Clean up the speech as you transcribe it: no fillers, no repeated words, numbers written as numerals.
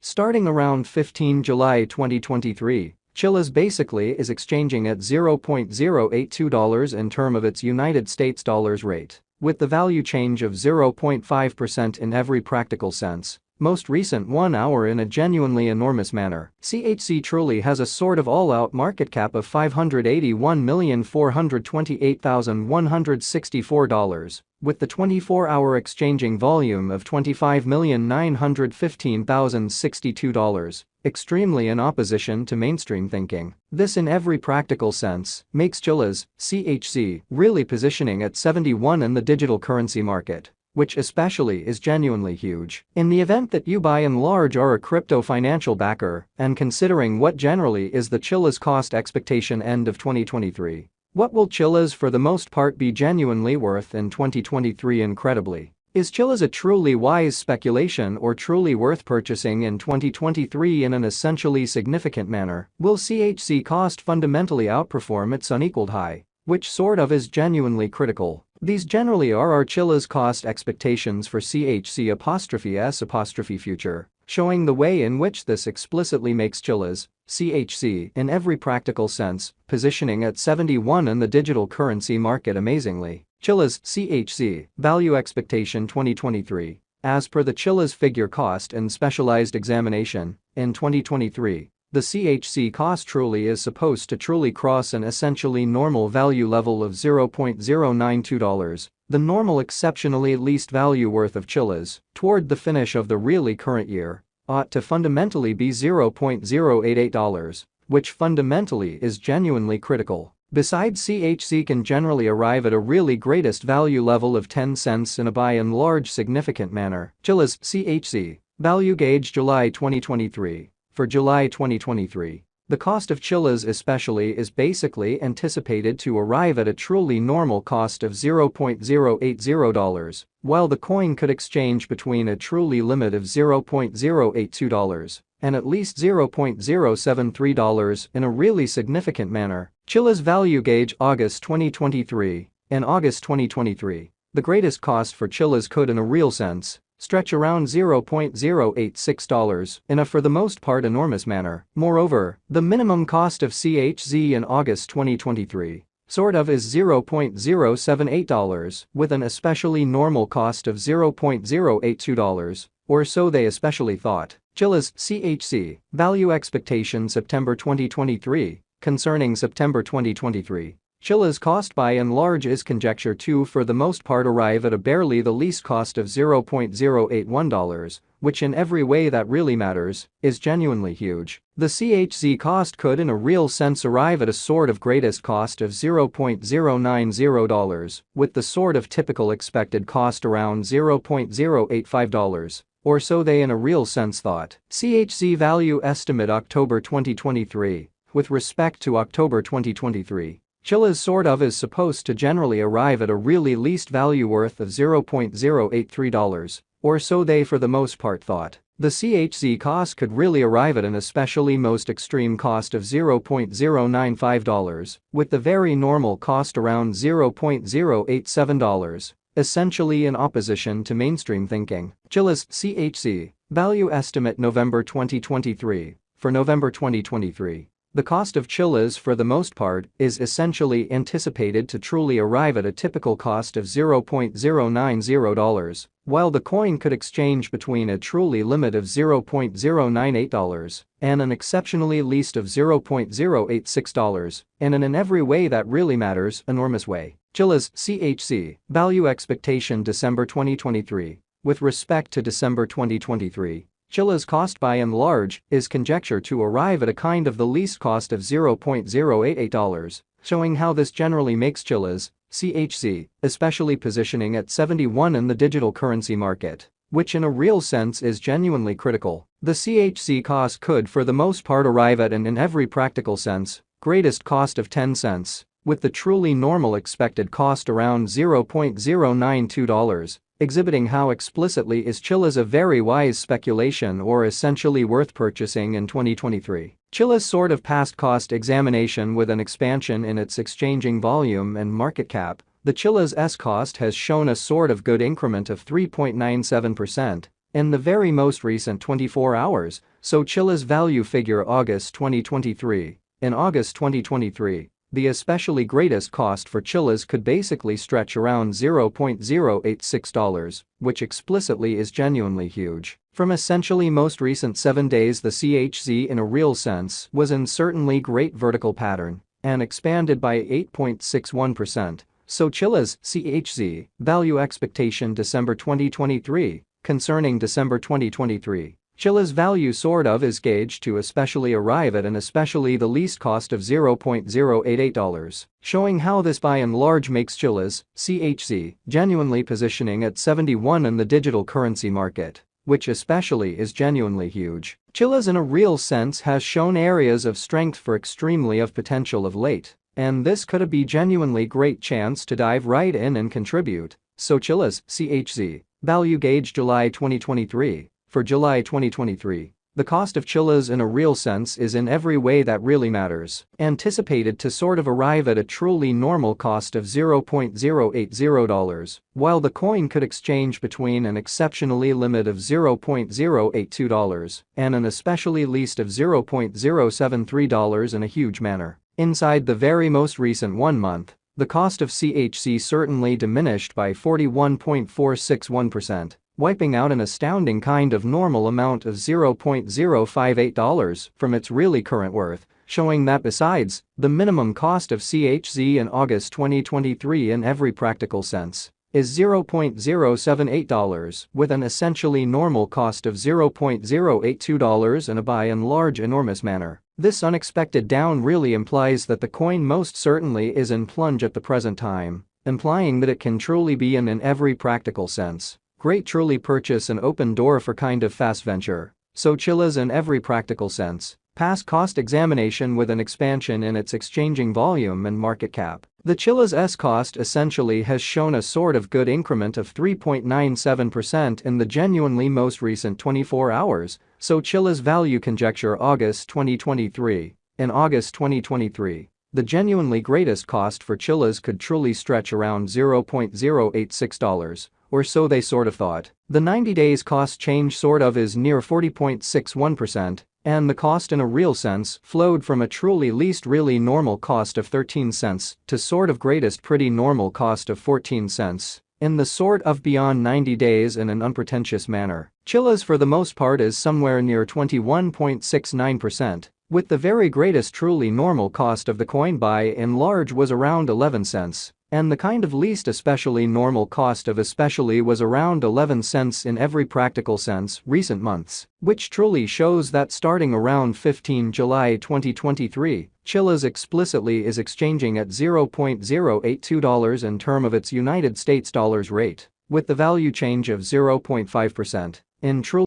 Starting around 15 July 2023, Chilliz basically is exchanging at $0.082 in term of its United States dollars rate, with the value change of 0.5% in every practical sense. Most recent 1 hour in a genuinely enormous manner. CHZ truly has a sort of all-out market cap of $581,428,164, with the 24-hour exchanging volume of $25,915,062, extremely in opposition to mainstream thinking. This in every practical sense makes Chilliz, CHZ, really positioning at 71 in the digital currency market, which especially is genuinely huge. In the event that you by and large are a crypto financial backer, and considering what generally is the Chilliz cost expectation end of 2023, what will Chilliz for the most part be genuinely worth in 2023 incredibly? Is Chilliz a truly wise speculation or truly worth purchasing in 2023 in an essentially significant manner? Will CHZ cost fundamentally outperform its unequaled high? Which sort of is genuinely critical? These generally are our Chilliz cost expectations for CHZ'(S) future, showing the way in which this explicitly makes Chilliz, CHZ, in every practical sense, positioning at 71 in the digital currency market amazingly. Chilliz, CHZ, value expectation 2023. As per the Chilliz figure cost and specialized examination, in 2023, the CHZ cost truly is supposed to truly cross an essentially normal value level of $0.092, the normal exceptionally least value worth of Chilliz, toward the finish of the really current year, ought to fundamentally be $0.088, which fundamentally is genuinely critical. Besides, CHZ can generally arrive at a really greatest value level of 10 cents in a by and large significant manner. Chilliz, CHZ, value gauge July 2023. For July 2023, the cost of Chilliz especially is basically anticipated to arrive at a truly normal cost of $0.080, while the coin could exchange between a truly limit of $0.082 and at least $0.073 in a really significant manner. Chilliz value gauge August 2023. In August 2023, the greatest cost for Chilliz could in a real sense stretch around $0.086 in a for the most part enormous manner. Moreover, the minimum cost of CHZ in August 2023 sort of is $0.078, with an especially normal cost of $0.082, or so they especially thought. Chilliz, CHZ, value expectation September 2023. Concerning September 2023, Chilliz cost by and large is conjecture to for the most part arrive at a barely the least cost of $0.081, which in every way that really matters, is genuinely huge. The CHZ cost could in a real sense arrive at a sort of greatest cost of $0.090, with the sort of typical expected cost around $0.085, or so they in a real sense thought. CHZ value estimate October 2023. With respect to October 2023, Chilliz sort of is supposed to generally arrive at a really least value worth of $0.083, or so they for the most part thought. The CHZ cost could really arrive at an especially most extreme cost of $0.095, with the very normal cost around $0.087, essentially in opposition to mainstream thinking. Chilliz, CHZ, value estimate November 2023. For November 2023, the cost of Chilliz for the most part is essentially anticipated to truly arrive at a typical cost of $0.090, while the coin could exchange between a truly limit of $0.098 and an exceptionally least of $0.086, and in every way that really matters, enormous way. Chilliz, CHZ, value expectation December 2023. With respect to December 2023, Chilliz cost by and large is conjecture to arrive at a kind of the least cost of $0.088, showing how this generally makes Chilliz, CHZ, especially positioning at 71 in the digital currency market, which in a real sense is genuinely critical. The CHZ cost could for the most part arrive at an in every practical sense greatest cost of 10 cents, with the truly normal expected cost around $0.092, exhibiting how explicitly is Chilliz a very wise speculation or essentially worth purchasing in 2023. Chilliz sort of past cost examination with an expansion in its exchanging volume and market cap, the Chiliz cost has shown a sort of good increment of 3.97%, in the very most recent 24 hours, so Chilliz value figure August 2023. In August 2023, the especially greatest cost for Chilliz could basically stretch around $0.086, which explicitly is genuinely huge. From essentially most recent 7 days, the CHZ in a real sense was in certainly great vertical pattern and expanded by 8.61%. So Chilliz CHZ value expectation December 2023. Concerning December 2023, Chilliz value sort of is gauged to especially arrive at an especially the least cost of $0.088, showing how this by and large makes Chilliz CHZ genuinely positioning at 71 in the digital currency market, which especially is genuinely huge. Chilliz in a real sense has shown areas of strength for extremely of potential of late, and this could be genuinely great chance to dive right in and contribute. So Chilliz CHZ value gauge July 2023. For July 2023, the cost of Chilliz in a real sense is in every way that really matters, anticipated to sort of arrive at a truly normal cost of $0.080, while the coin could exchange between an exceptionally limit of $0.082 and an especially least of $0.073 in a huge manner. Inside the very most recent 1 month, the cost of CHZ certainly diminished by 41.461%. Wiping out an astounding kind of normal amount of $0.058 from its really current worth, showing that besides, the minimum cost of CHZ in August 2023 in every practical sense is $0.078 with an essentially normal cost of $0.082 in a by and large enormous manner. This unexpected down really implies that the coin most certainly is in plunge at the present time, implying that it can truly be in every practical sense great truly purchase an open door for kind of fast venture. So Chilliz in every practical sense pass cost examination with an expansion in its exchanging volume and market cap. The Chilliz S cost essentially has shown a sort of good increment of 3.97% in the genuinely most recent 24 hours, so Chilliz value conjecture August 2023. In August 2023, the genuinely greatest cost for Chilliz could truly stretch around $0.086. Or so they sort of thought. The 90 days cost change sort of is near 40.61%, and the cost in a real sense flowed from a truly least really normal cost of 13 cents to sort of greatest pretty normal cost of 14 cents. In the sort of beyond 90 days in an unpretentious manner, Chilliz for the most part is somewhere near 21.69%, with the very greatest truly normal cost of the coin by and large was around 11 cents. And the kind of least especially normal cost of especially was around 11 cents in every practical sense recent months, which truly shows that starting around 15 July 2023, Chilliz explicitly is exchanging at $0.082 in term of its United States dollars rate, with the value change of 0.5%. In truly